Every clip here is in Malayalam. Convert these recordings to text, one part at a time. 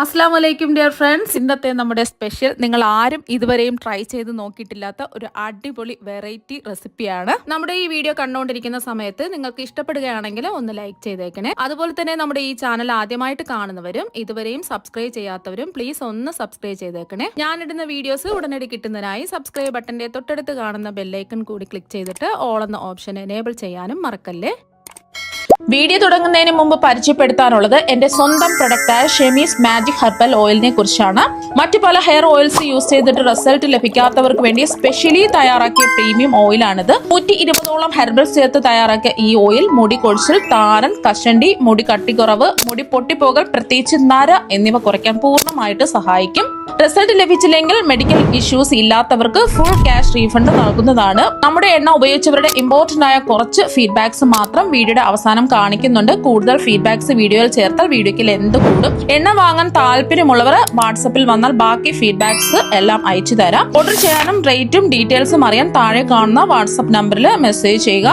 അസ്സലാമലൈക്കും ഡിയർ ഫ്രണ്ട്സ്. ഇന്നത്തെ നമ്മുടെ സ്പെഷ്യൽ നിങ്ങൾ ആരും ഇതുവരെയും ട്രൈ ചെയ്ത് നോക്കിയിട്ടില്ലാത്ത ഒരു അടിപൊളി വെറൈറ്റി റെസിപ്പിയാണ്. നമ്മുടെ ഈ വീഡിയോ കണ്ടുകൊണ്ടിരിക്കുന്ന സമയത്ത് നിങ്ങൾക്ക് ഇഷ്ടപ്പെടുകയാണെങ്കിൽ ഒന്ന് ലൈക്ക് ചെയ്തേക്കണേ. അതുപോലെ തന്നെ നമ്മുടെ ഈ ചാനൽ ആദ്യമായിട്ട് കാണുന്നവരും ഇതുവരെയും സബ്സ്ക്രൈബ് ചെയ്യാത്തവരും പ്ലീസ് ഒന്ന് സബ്സ്ക്രൈബ് ചെയ്തേക്കണേ. ഞാനിടുന്ന വീഡിയോസ് ഉടനടി കിട്ടുന്നതിനായി സബ്സ്ക്രൈബ് ബട്ടന്റെ തൊട്ടടുത്ത് കാണുന്ന ബെല്ലൈക്കൺ കൂടി ക്ലിക്ക് ചെയ്തിട്ട് ഓൾ എന്ന ഓപ്ഷൻ എനേബിൾ ചെയ്യാനും മറക്കല്ലേ. വീഡിയോ തുടങ്ങുന്നതിന് മുമ്പ് പരിചയപ്പെടുത്താനുള്ളത് എന്റെ സ്വന്തം പ്രൊഡക്റ്റായ ഷെമീസ് മാജിക് ഹെർബൽ ഓയിലിനെ കുറിച്ചാണ്. മറ്റു പല ഹെയർ ഓയിൽസ് യൂസ് ചെയ്തിട്ട് റിസൾട്ട് ലഭിക്കാത്തവർക്ക് വേണ്ടി സ്പെഷ്യലി തയ്യാറാക്കിയ പ്രീമിയം ഓയിലാണിത്. 120ഓളം ഹെർബൽസ് ചേർത്ത് തയ്യാറാക്കിയ ഈ ഓയിൽ മുടി കൊഴിച്ചിൽ, താരൻ, കഷണ്ടി, മുടി കട്ടിക്കുറവ്, മുടി പൊട്ടിപ്പോകൽ, പ്രത്യേകിച്ച് നര എന്നിവ കുറയ്ക്കാൻ പൂർണ്ണമായിട്ട് സഹായിക്കും. റിസൾട്ട് ലഭിച്ചില്ലെങ്കിൽ മെഡിക്കൽ ഇഷ്യൂസ് ഇല്ലാത്തവർക്ക് ഫുൾ ക്യാഷ് റീഫണ്ട് നൽകുന്നതാണ്. നമ്മുടെ എണ്ണ ഉപയോഗിച്ചവരുടെ ഇമ്പോർട്ടന്റ് ആയ കുറച്ച് ഫീഡ്ബാക്സ് മാത്രം വീഡിയോയുടെ അവസാനം കാണിക്കുന്നുണ്ട്. കൂടുതൽ ഫീഡ്ബാക്സ് വീഡിയോയിൽ ചേർത്താൽ വീഡിയോയ്ക്ക് ലെന്ത് കൂടും. എണ്ണ വാങ്ങാൻ താല്പര്യമുള്ളവർ വാട്സപ്പിൽ വന്നാൽ ബാക്കി ഫീഡ്ബാക്സ് എല്ലാം അയച്ചു തരാം. ഓർഡർ ചെയ്യാനും റേറ്റും ഡീറ്റെയിൽസും അറിയാൻ താഴെ കാണുന്ന വാട്സപ്പ് നമ്പറിൽ മെസ്സേജ് ചെയ്യുക.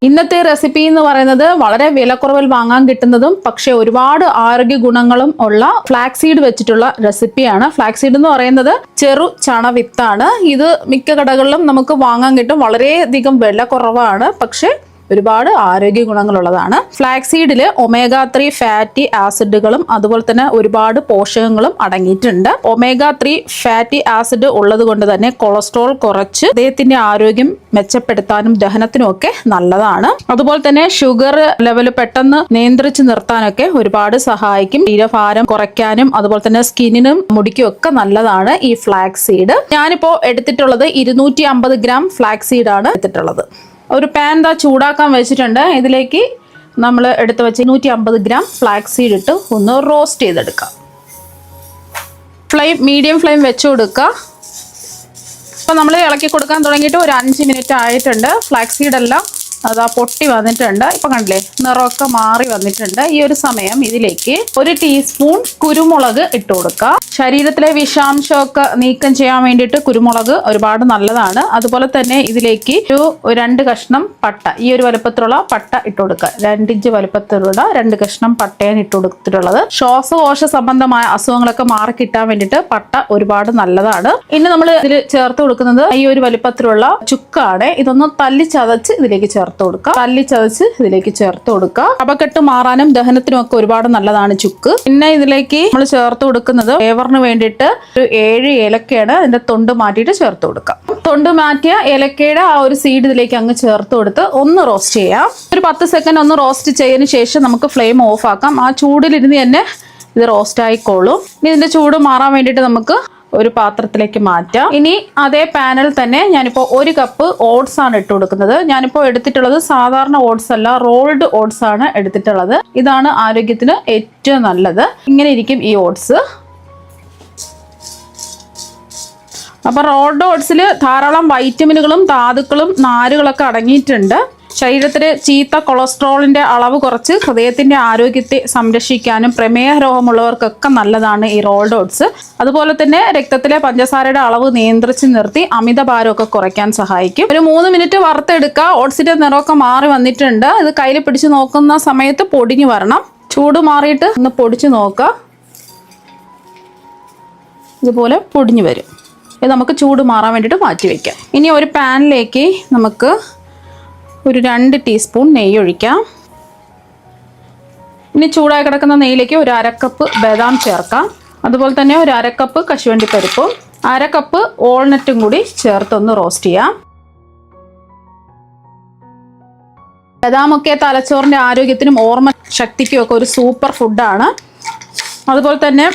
ഇന്നത്തെ റെസിപ്പി എന്ന് പറയുന്നത് വളരെ വിലക്കുറവിൽ വാങ്ങാൻ കിട്ടുന്നതും പക്ഷെ ഒരുപാട് ആരോഗ്യ ഗുണങ്ങളും ഉള്ള ഫ്ലാക്സ് സീഡ് വെച്ചിട്ടുള്ള റെസിപ്പിയാണ്. ഫ്ലാക്സ് സീഡ് എന്ന് പറയുന്നത് ചെറു ചണവിത്താണ്. ഇത് മിക്ക കടകളിലും നമുക്ക് വാങ്ങാൻ കിട്ടും. വളരെയധികം വില കുറവാണ്, പക്ഷെ ഒരുപാട് ആരോഗ്യ ഗുണങ്ങളുള്ളതാണ്. ഫ്ലാക്സ് സീഡിൽ ഒമേഗ 3 ഫാറ്റി ആസിഡുകളും അതുപോലെ തന്നെ ഒരുപാട് പോഷകങ്ങളും അടങ്ങിയിട്ടുണ്ട്. ഒമേഗ 3 ഫാറ്റി ആസിഡ് ഉള്ളത് കൊണ്ട് തന്നെ കൊളസ്ട്രോൾ കുറച്ച് ഹൃദയത്തിന്റെ ആരോഗ്യം മെച്ചപ്പെടുത്താനും ദഹനത്തിനും ഒക്കെ നല്ലതാണ്. അതുപോലെ തന്നെ ഷുഗർ ലെവൽ പെട്ടെന്ന് നിയന്ത്രിച്ച് നിർത്താനൊക്കെ ഒരുപാട് സഹായിക്കും. ശരീരഭാരം കുറയ്ക്കാനും അതുപോലെ തന്നെ സ്കിന്നിനും മുടിക്കും ഒക്കെ നല്ലതാണ് ഈ ഫ്ലാക്സ് സീഡ്. ഞാനിപ്പോ എടുത്തിട്ടുള്ളത് 250 ഗ്രാം ഫ്ലാക്സ് സീഡാണ് എടുത്തിട്ടുള്ളത്. ഒരു പാൻ ചൂടാക്കാൻ വെച്ചിട്ടുണ്ട്. ഇതിലേക്ക് നമ്മൾ എടുത്ത് വെച്ച് 250 ഗ്രാം ഫ്ലാക്സ് സീഡ് ഇട്ട് ഒന്ന് റോസ്റ്റ് ചെയ്തെടുക്കാം. മീഡിയം ഫ്ലെയിം വെച്ച് കൊടുക്കുക. അപ്പോൾ നമ്മൾ ഇളക്കി കൊടുക്കാൻ തുടങ്ങിയിട്ട് ഒരു 5 മിനിറ്റ് ആയിട്ടുണ്ട്. ഫ്ലാക്സ് സീഡ് എല്ലാം അതാ പൊട്ടി വന്നിട്ടുണ്ട്. ഇപ്പൊ കണ്ടില്ലേ, നിറമൊക്കെ മാറി വന്നിട്ടുണ്ട്. ഈ ഒരു സമയം ഇതിലേക്ക് 1 ടീസ്പൂൺ കുരുമുളക് ഇട്ട് കൊടുക്കുക. ശരീരത്തിലെ വിഷാംശമൊക്കെ നീക്കം ചെയ്യാൻ വേണ്ടിയിട്ട് കുരുമുളക് ഒരുപാട് നല്ലതാണ്. അതുപോലെ തന്നെ ഇതിലേക്ക് ഒരു 2 കഷ്ണം പട്ട, ഈ ഒരു വലുപ്പത്തിലുള്ള പട്ട ഇട്ട് കൊടുക്കുക. 2 ഇഞ്ച് വലുപ്പത്തിലുള്ള 2 കഷ്ണം പട്ടയാണ് ഇട്ട് കൊടുത്തിട്ടുള്ളത്. ശ്വാസകോശ സംബന്ധമായ അസുഖങ്ങളൊക്കെ മാറി കിട്ടാൻ വേണ്ടിയിട്ട് പട്ട ഒരുപാട് നല്ലതാണ്. ഇനി നമ്മൾ ഇതിൽ ചേർത്ത് കൊടുക്കുന്നത് ഈ ഒരു വലുപ്പത്തിലുള്ള ചുക്കാണ്. ഇതൊന്ന് തല്ലി ചതച്ച് ഇതിലേക്ക് ചേർത്ത് കൊടുക്കുക. തല്ലി ചതച്ച് ഇതിലേക്ക് ചേർത്ത് കൊടുക്കുക. കഫക്കെട്ട് മാറാനും ദഹനത്തിനും ഒക്കെ ഒരുപാട് നല്ലതാണ് ചുക്ക്. പിന്നെ ഇതിലേക്ക് നമ്മൾ ചേർത്ത് കൊടുക്കുന്നത് ഫ്ലേവറിന് വേണ്ടിയിട്ട് ഒരു 7 ഏലക്കയാണ്. അതിന്റെ തൊണ്ട് മാറ്റിയിട്ട് ചേർത്ത് കൊടുക്കാം. തൊണ്ട് മാറ്റിയ ഏലക്കയുടെ ആ ഒരു സീഡ് ഇതിലേക്ക് അങ്ങ് ചേർത്ത് കൊടുത്ത് ഒന്ന് റോസ്റ്റ് ചെയ്യാം. ഒരു 10 സെക്കൻഡ് ഒന്ന് റോസ്റ്റ് ചെയ്തതിന് ശേഷം നമുക്ക് ഫ്ലെയിം ഓഫ് ആക്കാം. ആ ചൂടിലിരുന്ന് തന്നെ ഇത് റോസ്റ്റ് ആയിക്കോളും. ഇനി ഇതിന്റെ ചൂട് മാറാൻ വേണ്ടിയിട്ട് നമുക്ക് ഒരു പാത്രത്തിലേക്ക് മാറ്റാം. ഇനി അതേ പാനിൽ തന്നെ ഞാനിപ്പോൾ 1 കപ്പ് ഓട്സ് ആണ് ഇട്ട് കൊടുക്കുന്നത്. ഞാനിപ്പോൾ എടുത്തിട്ടുള്ളത് സാധാരണ ഓട്സ് അല്ല, റോൾഡ് ഓട്സ് ആണ് എടുത്തിട്ടുള്ളത്. ഇതാണ് ആരോഗ്യത്തിന് ഏറ്റവും നല്ലത്. ഇങ്ങനെ ഇരിക്കും ഈ ഓട്സ്. അപ്പൊ റോൾഡ് ഓട്സിൽ ധാരാളം വൈറ്റമിനുകളും ധാതുക്കളും നാരുകളൊക്കെ അടങ്ങിയിട്ടുണ്ട്. ശരീരത്തിലെ ചീത്ത കൊളസ്ട്രോളിന്റെ അളവ് കുറച്ച് ഹൃദയത്തിന്റെ ആരോഗ്യത്തെ സംരക്ഷിക്കാനും പ്രമേഹ രോഗമുള്ളവർക്കൊക്കെ നല്ലതാണ് ഈ റോൾഡ് ഓട്സ്. അതുപോലെ തന്നെ രക്തത്തിലെ പഞ്ചസാരയുടെ അളവ് നിയന്ത്രിച്ച് നിർത്തി അമിതഭാരമൊക്കെ കുറയ്ക്കാൻ സഹായിക്കും. ഒരു 3 മിനിറ്റ് വറുത്തെടുക്കുക. ഓട്സിന്റെ നിറമൊക്കെ മാറി വന്നിട്ടുണ്ട്. ഇത് കയ്യിൽ പിടിച്ച് നോക്കുന്ന സമയത്ത് പൊടിഞ്ഞു വരണം. ചൂട് മാറിയിട്ട് ഒന്ന് പൊടിച്ച് നോക്കുക. ഇതുപോലെ പൊടിഞ്ഞു വരും. ഇത് നമുക്ക് ചൂട് മാറാൻ വേണ്ടിയിട്ട് മാറ്റി വയ്ക്കാം. ഇനി ഒരു പാനിലേക്ക് നമുക്ക് ഒരു 2 ടീസ്പൂൺ നെയ്യ് ഒഴിക്കാം. ഇനി ചൂടായി കിടക്കുന്ന നെയ്യിലേക്ക് ഒരു 1/2 കപ്പ് ബദാം ചേർക്കാം. അതുപോലെ തന്നെ ഒരു 1/2 കപ്പ് കശുവണ്ടി പരിപ്പും 1/2 കപ്പ് വാൾനട്ടും കൂടി ചേർത്തൊന്ന് റോസ്റ്റ് ചെയ്യാം. ബദാമൊക്കെ തലച്ചോറിന്റെ ആരോഗ്യത്തിനും ഓർമ്മ ശക്തിക്കും ഒക്കെ ഒരു സൂപ്പർ ഫുഡാണ്. അതുപോലെ തന്നെ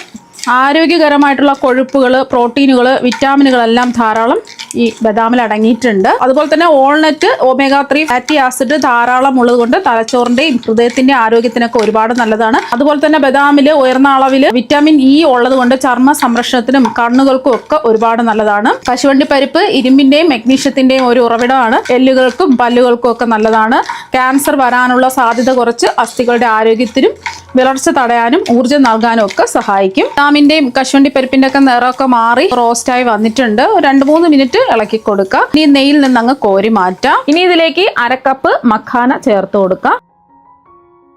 ആരോഗ്യകരമായിട്ടുള്ള കൊഴുപ്പുകൾ, പ്രോട്ടീനുകൾ, വിറ്റാമിനുകളെല്ലാം ധാരാളം ഈ ബദാമിൽ അടങ്ങിയിട്ടുണ്ട്. അതുപോലെ തന്നെ വാൾനട്ട് ഒമേഗ 3 ഫാറ്റി ആസിഡ് ധാരാളം ഉള്ളത് കൊണ്ട് തലച്ചോറിന്റെയും ഹൃദയത്തിന്റെ ആരോഗ്യത്തിനൊക്കെ ഒരുപാട് നല്ലതാണ്. അതുപോലെ തന്നെ ബദാമിൽ ഉയർന്ന അളവിൽ വിറ്റാമിൻ ഇ ഉള്ളത് കൊണ്ട് ചർമ്മ സംരക്ഷണത്തിനും കണ്ണുകൾക്കും ഒക്കെ ഒരുപാട് നല്ലതാണ്. കശുവണ്ടി പരിപ്പ് ഇരുമ്പിന്റെയും മഗ്നീഷ്യത്തിന്റെയും ഒരു ഉറവിടമാണ്. എല്ലുകൾക്കും പല്ലുകൾക്കും ഒക്കെ നല്ലതാണ്. ക്യാൻസർ വരാനുള്ള സാധ്യത കുറച്ച് അസ്ഥികളുടെ ആരോഗ്യത്തിനും വിളർച്ച തടയാനും ഊർജ്ജം നൽകാനും ഒക്കെ സഹായിക്കും. ബദാമിന്റെയും കശുവണ്ടി പരിപ്പിന്റെ ഒക്കെ നിറമൊക്കെ മാറി റോസ്റ്റായി വന്നിട്ടുണ്ട്. 2-3 മിനിറ്റ് ഇളക്കി കൊടുക്കുക. ഇനി നെയ്യിൽ നിന്ന് അങ്ങ് കോരി മാറ്റാം. ഇനി ഇതിലേക്ക് 1/2 കപ്പ് മഖാന ചേർത്ത് കൊടുക്കാം.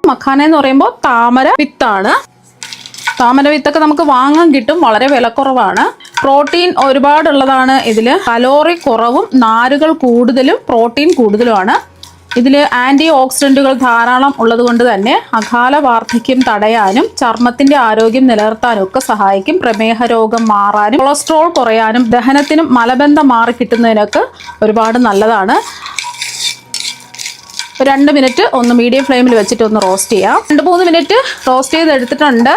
മഖാന എന്ന് പറയുമ്പോൾ താമര വിത്താണ്. താമര വിത്തൊക്കെ നമുക്ക് വാങ്ങാൻ കിട്ടും, വളരെ വിലക്കുറവാണ്. പ്രോട്ടീൻ ഒരുപാടുള്ളതാണ് ഇതിൽ. കലോറി കുറവും നാരുകൾ കൂടുതലും പ്രോട്ടീൻ കൂടുതലുമാണ്. ഇതിൽ ആൻറ്റി ഓക്സിഡൻറ്റുകൾ ധാരാളം ഉള്ളത് കൊണ്ട് തന്നെ അകാല വാർദ്ധക്യം തടയാനും ചർമ്മത്തിൻ്റെ ആരോഗ്യം നിലനിർത്താനും ഒക്കെ സഹായിക്കും. പ്രമേഹ രോഗം മാറാനും കൊളസ്ട്രോൾ കുറയാനും ദഹനത്തിനും മലബന്ധം മാറി കിട്ടുന്നതിനൊക്കെ ഒരുപാട് നല്ലതാണ്. 2 മിനിറ്റ് ഒന്ന് മീഡിയം ഫ്ലെയിമിൽ വെച്ചിട്ട് ഒന്ന് റോസ്റ്റ് ചെയ്യാം. 2-3 മിനിറ്റ് റോസ്റ്റ് ചെയ്ത് എടുത്തിട്ടുണ്ട്.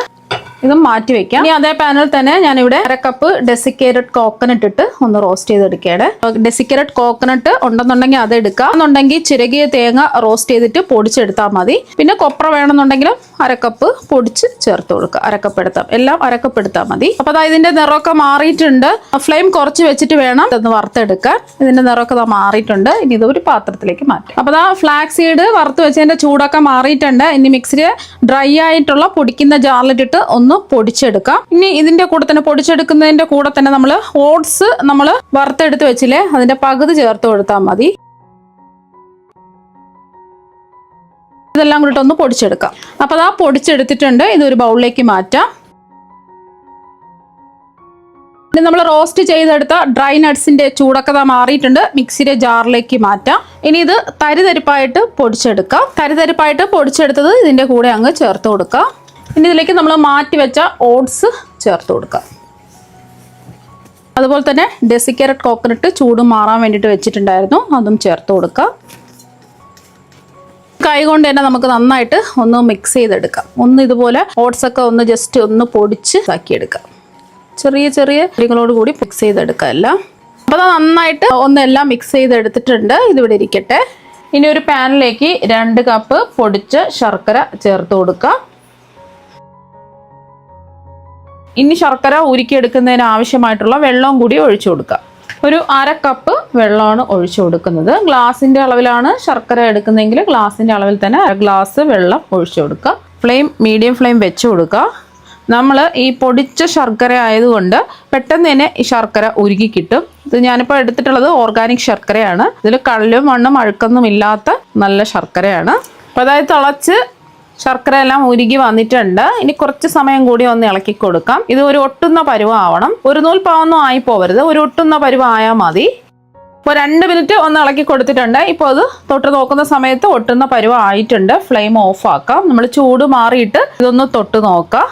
ഇതും മാറ്റി വെക്കാം. ഇനി അതേ പാനിൽ തന്നെ ഞാനിവിടെ 1/2 കപ്പ് ഡെസിക്കേറ്റഡ് കോക്കനട്ട് ഇട്ട് ഒന്ന് റോസ്റ്റ് ചെയ്തെടുക്കുകയാണ്. ഡെസിക്കേറ്റഡ് കോക്കനട്ട് ഉണ്ടെന്നുണ്ടെങ്കിൽ അത് എടുക്കാം, എന്നുണ്ടെങ്കിൽ ചിരകിയ തേങ്ങ റോസ്റ്റ് ചെയ്തിട്ട് പൊടിച്ചെടുത്താൽ മതി. പിന്നെ കൊപ്ര വേണമെന്നുണ്ടെങ്കിലും 1/2 കപ്പ് പൊടിച്ച് ചേർത്ത് കൊടുക്കുക. 1/2 കപ്പ് എടുത്താൽ എല്ലാം 1/2 കപ്പ് എടുത്താൽ മതി. അപ്പോൾ അതാ ഇതിന്റെ നിറമൊക്കെ മാറിയിട്ടുണ്ട്. ഫ്ലെയിം കുറച്ച് വെച്ചിട്ട് വേണം ഇതൊന്ന് വറുത്തെടുക്കാൻ. ഇതിന്റെ നിറമൊക്കെ മാറിയിട്ടുണ്ട്. ഇനി ഇത് ഒരു പാത്രത്തിലേക്ക് മാറ്റാം. അപ്പോൾ അതാ ഫ്ലാക്സ് സീഡ് വറുത്ത് വെച്ചതിന്റെ ചൂടൊക്കെ മാറിയിട്ടുണ്ട്. ഇനി മിക്സിയിൽ ഡ്രൈ ആയിട്ടുള്ള പൊടിക്കുന്ന ജാറിലിട്ടിട്ട് ഒന്ന് പൊടിച്ചെടുക്കാം. ഇനി ഇതിന്റെ കൂടെ തന്നെ പൊടിച്ചെടുക്കുന്നതിന്റെ കൂടെ തന്നെ നമ്മൾ ഓട്സ് നമ്മൾ വറുത്തെടുത്ത് വെച്ചില്ലേ, അതിന്റെ പകുതി ചേർത്ത് കൊടുത്താൽ മതി. ഇതെല്ലാം കൂടിയിട്ട് ഒന്ന് പൊടിച്ചെടുക്കാം. അപ്പോൾ അതാ പൊടിച്ചെടുത്തിട്ടുണ്ട്. ഇതൊരു ബൗളിലേക്ക് മാറ്റാം. ഇനി നമ്മൾ റോസ്റ്റ് ചെയ്തെടുത്ത ഡ്രൈ നട്ട്സിന്റെ ചൂടൊക്കെ മാറിയിട്ടുണ്ട്. മിക്സിയുടെ ജാറിലേക്ക് മാറ്റാം. ഇനി ഇത് തരിതരിപ്പായിട്ട് പൊടിച്ചെടുക്കാം. തരിതരിപ്പായിട്ട് പൊടിച്ചെടുത്തത് ഇതിന്റെ കൂടെ അങ്ങ് ചേർത്ത് കൊടുക്കാം. ഇനി ഇതിലേക്ക് നമ്മൾ മാറ്റി വെച്ച ഓട്സ് ചേർത്ത് കൊടുക്കാം. അതുപോലെ തന്നെ ഡെസിക്കേറ്റഡ് കോക്കനട്ട് ചൂട് മാറാൻ വേണ്ടിയിട്ട് വെച്ചിട്ടുണ്ടായിരുന്നു, അതും ചേർത്ത് കൊടുക്കാം. കൈ കൊണ്ട് തന്നെ നമുക്ക് നന്നായിട്ട് ഒന്ന് മിക്സ് ചെയ്തെടുക്കാം. ഒന്ന് ഇതുപോലെ ഓട്സൊക്കെ ഒന്ന് ജസ്റ്റ് ഒന്ന് പൊടിച്ച് ആക്കിയെടുക്കാം. ചെറിയ ചെറിയ കാര്യങ്ങളോട് കൂടി മിക്സ് ചെയ്തെടുക്കാം എല്ലാം. അപ്പോൾ അത് നന്നായിട്ട് ഒന്നെല്ലാം മിക്സ് ചെയ്തെടുത്തിട്ടുണ്ട്. ഇതിവിടെ ഇരിക്കട്ടെ. ഇനി ഒരു പാനിലേക്ക് 2 കപ്പ് പൊടിച്ച ശർക്കര ചേർത്ത് കൊടുക്കാം. ഇനി ശർക്കര ഉരുക്കിയെടുക്കുന്നതിന് ആവശ്യമായിട്ടുള്ള വെള്ളവും കൂടി ഒഴിച്ചു കൊടുക്കാം. ഒരു 1/2 കപ്പ് വെള്ളമാണ് ഒഴിച്ചു കൊടുക്കുന്നത്. ഗ്ലാസിൻ്റെ അളവിലാണ് ശർക്കര എടുക്കുന്നതെങ്കിൽ ഗ്ലാസിൻ്റെ അളവിൽ തന്നെ 1/2 ഗ്ലാസ് വെള്ളം ഒഴിച്ചു കൊടുക്കുക. മീഡിയം ഫ്ലെയിം വെച്ച് കൊടുക്കുക. നമ്മൾ ഈ പൊടിച്ച ശർക്കര ആയതുകൊണ്ട് പെട്ടെന്ന് തന്നെ ഈ ശർക്കര ഉരുക്കി കിട്ടും. ഇത് ഞാനിപ്പോൾ എടുത്തിട്ടുള്ളത് ഓർഗാനിക് ശർക്കരയാണ്. ഇതിൽ കല്ലും മണ്ണും അഴുക്കൊന്നും ഇല്ലാത്ത നല്ല ശർക്കരയാണ്. അപ്പോൾ അതായത് തിളച്ച് ശർക്കര എല്ലാം ഉരുകി വന്നിട്ടുണ്ട്. ഇനി കുറച്ച് സമയം കൂടി ഒന്ന് ഇളക്കി കൊടുക്കാം. ഇത് ഒരു ഒട്ടുന്ന പരുവാവണം. ഒരു നൂൽ പാവൊന്നും ആയി പോവരുത്, ഒരു ഒട്ടുന്ന പരുവായാൽ മതി. ഇപ്പോൾ 2 മിനിറ്റ് ഒന്ന് ഇളക്കി കൊടുത്തിട്ടുണ്ട്. ഇപ്പോൾ അത് തൊട്ട് നോക്കുന്ന സമയത്ത് ഒട്ടുന്ന പരുവായിട്ടുണ്ട്. ഫ്ലെയിം ഓഫ് ആക്കാം. നമ്മൾ ചൂട് മാറിയിട്ട് ഇതൊന്ന് തൊട്ട് നോക്കാം.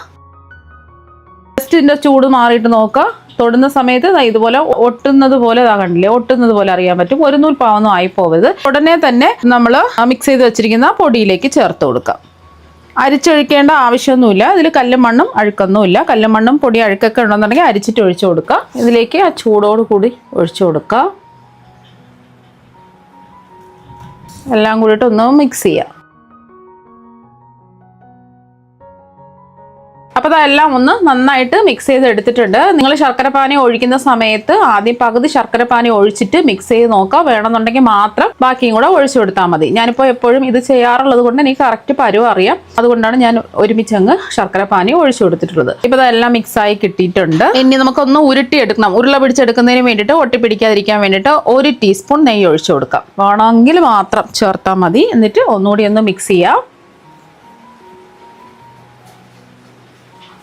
ജസ്റ്റ് ഇതിൻ്റെ ചൂട് മാറിയിട്ട് നോക്കാം. തൊടുന്ന സമയത്ത് ഇതുപോലെ ഒട്ടുന്നത് പോലെ കണ്ടില്ലേ, ഒട്ടുന്നത് പോലെ അറിയാൻ പറ്റും. ഒരു നൂൽ പാവൊന്നും ആയി പോവരുത്. ഉടനെ തന്നെ നമ്മൾ മിക്സ് ചെയ്ത് വെച്ചിരിക്കുന്ന പൊടിയിലേക്ക് ചേർത്ത് കൊടുക്കാം. അരിച്ചൊഴിക്കേണ്ട ആവശ്യമൊന്നുമില്ല. ഇതിൽ കല്ലും മണ്ണും അഴുക്കൊന്നുമില്ല. കല്ലും മണ്ണും പൊടി അഴുക്കൊക്കെ ഉണ്ടെന്നുണ്ടെങ്കിൽ അരിച്ചിട്ട് ഒഴിച്ചു കൊടുക്കുക. ഇതിലേക്ക് ആ ചൂടോട് കൂടി ഒഴിച്ചു കൊടുക്കുക. എല്ലാം കൂടിയിട്ട് ഒന്ന് മിക്സ് ചെയ്യുക. അപ്പോൾ അതെല്ലാം ഒന്ന് നന്നായിട്ട് മിക്സ് ചെയ്ത് എടുത്തിട്ടുണ്ട്. നിങ്ങൾ ശർക്കരപ്പാനി ഒഴിക്കുന്ന സമയത്ത് ആദ്യം പകുതി ശർക്കരപ്പാനി ഒഴിച്ചിട്ട് മിക്സ് ചെയ്ത് നോക്കുക. വേണമെന്നുണ്ടെങ്കിൽ മാത്രം ബാക്കിയും കൂടെ ഒഴിച്ചു കൊടുത്താൽ മതി. ഞാനിപ്പോൾ എപ്പോഴും ഇത് ചെയ്യാറുള്ളത് കൊണ്ട് എനിക്ക് കറക്റ്റ് പരുവം അറിയാം. അതുകൊണ്ടാണ് ഞാൻ ഒരുമിച്ചങ്ങ് ശർക്കരപ്പാനി ഒഴിച്ചു കൊടുത്തിട്ടുള്ളത്. ഇപ്പോൾ അതെല്ലാം മിക്സായി കിട്ടിയിട്ടുണ്ട്. ഇനി നമുക്കൊന്ന് ഉരുട്ടിയെടുക്കണം. ഉരുള പിടിച്ചെടുക്കുന്നതിന് വേണ്ടിയിട്ട് ഒട്ടിപ്പിടിക്കാതിരിക്കാൻ വേണ്ടിയിട്ട് 1 ടീസ്പൂൺ നെയ്യ് ഒഴിച്ചു കൊടുക്കാം. വേണമെങ്കിൽ മാത്രം ചേർത്താൽ മതി. എന്നിട്ട് ഒന്നുകൂടി ഒന്ന് മിക്സ് ചെയ്യാം.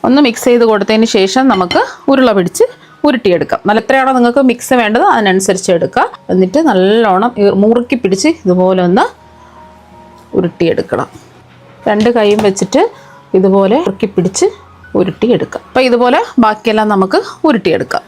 ഒന്ന് മിക്സ് ചെയ്ത് കൊടുത്തതിന് ശേഷം നമുക്ക് ഉരുള പിടിച്ച് ഉരുട്ടിയെടുക്കാം. എത്രയാണോ നിങ്ങൾക്ക് മിക്സ് വേണ്ടത് അതിനനുസരിച്ച് എടുക്കുക. എന്നിട്ട് നല്ലോണം മുറുക്കി പിടിച്ച് ഇതുപോലെ ഒന്ന് ഉരുട്ടിയെടുക്കണം. 2 കൈയും വെച്ചിട്ട് ഇതുപോലെ മുറുക്കി പിടിച്ച് ഉരുട്ടിയെടുക്കാം. അപ്പോൾ ഇതുപോലെ ബാക്കിയെല്ലാം നമുക്ക് ഉരുട്ടിയെടുക്കാം.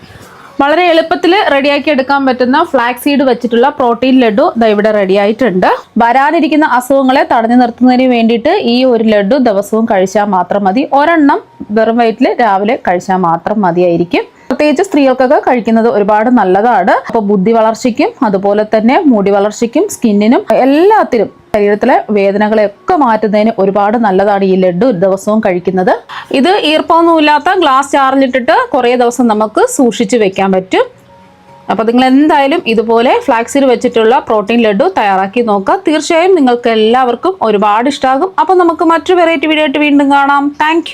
വളരെ എളുപ്പത്തിൽ റെഡിയാക്കി എടുക്കാൻ പറ്റുന്ന ഫ്ലാക്സ് സീഡ് വെച്ചിട്ടുള്ള പ്രോട്ടീൻ ലഡു ഇവിടെ റെഡി ആയിട്ടുണ്ട്. വരാനിരിക്കുന്ന അസുഖങ്ങളെ തടഞ്ഞു നിർത്തുന്നതിന് വേണ്ടിയിട്ട് ഈ ഒരു ലഡു ദിവസവും കഴിച്ചാൽ മാത്രം മതി. ഒരെണ്ണം വെറും വയറ്റിൽ രാവിലെ കഴിച്ചാൽ മാത്രം മതിയായിരിക്കും. പ്രത്യേകിച്ച് സ്ത്രീകൾക്കൊക്കെ കഴിക്കുന്നത് ഒരുപാട് നല്ലതാണ്. അപ്പോൾ ബുദ്ധി വളർച്ചയ്ക്കും അതുപോലെ തന്നെ മുടി വളർച്ചയ്ക്കും സ്കിന്നിനും എല്ലാത്തിനും ശരീരത്തിലെ വേദനകളെയൊക്കെ മാറ്റുന്നതിന് ഒരുപാട് നല്ലതാണ് ഈ ലഡു ദിവസവും കഴിക്കുന്നത്. ഇത് ഈർപ്പമൊന്നുമില്ലാത്ത ഗ്ലാസ് ജാറിലിട്ടിട്ട് കുറേ ദിവസം നമുക്ക് സൂക്ഷിച്ച് വെക്കാൻ പറ്റും. അപ്പോൾ നിങ്ങൾ എന്തായാലും ഇതുപോലെ ഫ്ലാക്സീഡ് വെച്ചിട്ടുള്ള പ്രോട്ടീൻ ലഡു തയ്യാറാക്കി നോക്കുക. തീർച്ചയായും നിങ്ങൾക്ക് എല്ലാവർക്കും ഒരുപാട് ഇഷ്ടമാകും. അപ്പോൾ നമുക്ക് മറ്റൊരു വെറൈറ്റി വീഡിയോ ആയിട്ട് വീണ്ടും കാണാം. താങ്ക്